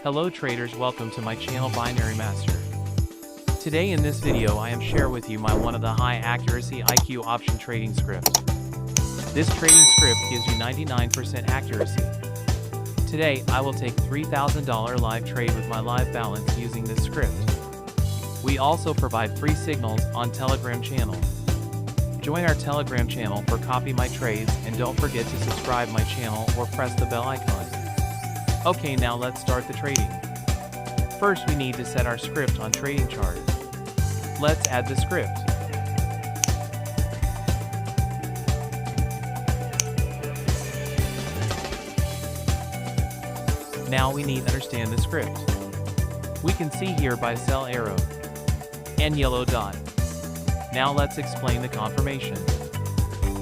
Hello traders, welcome to my channel Binary Master. Today in this video I am share with you my one of the high accuracy IQ option trading script. This trading script gives you 99% accuracy. Today I will take $3,000 live trade with my live balance using this script. We also provide free signals on Telegram channel. Join our Telegram channel for copy my trades, and don't forget to subscribe my channel or press the bell icon. Okay, now let's start the trading. First we need to set our script on trading chart. Let's add the script. Now we need to understand the script. We can see here buy sell arrow and yellow dot. Now let's explain the confirmation.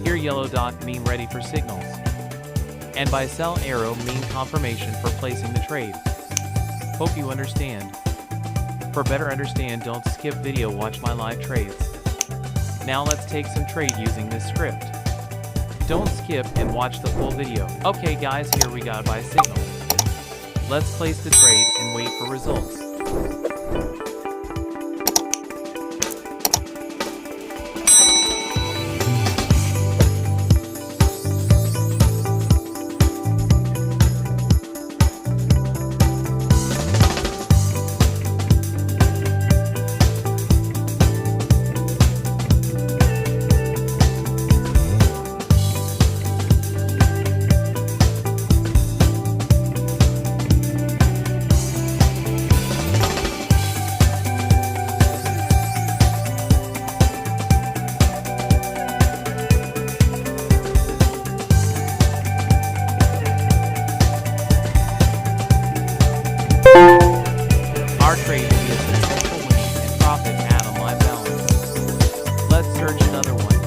Here yellow dot mean ready for signals, and buy sell arrow mean confirmation for placing the trade. Hope you understand. For better understand, don't skip video, watch my live trades. Now let's take some trade using this script. Don't skip and watch the full video. Okay guys, here we got buy signal. Let's place the trade and wait for results. Our trade will be a successful winning and profit add on live balance. Let's search another one.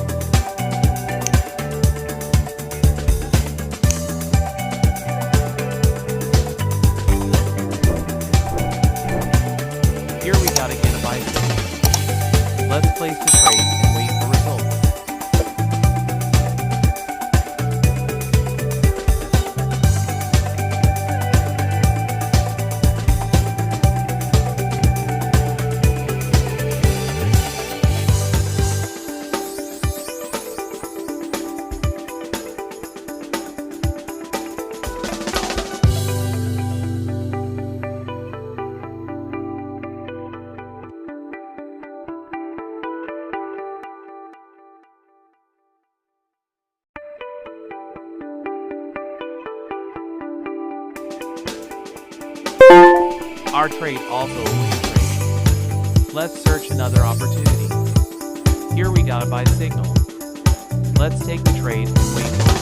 Here we got again a buy signal. Let's place the trade and wait for results. Our trade also a winning trade. Let's search another opportunity. Here we got a buy signal. Let's take the trade and wait for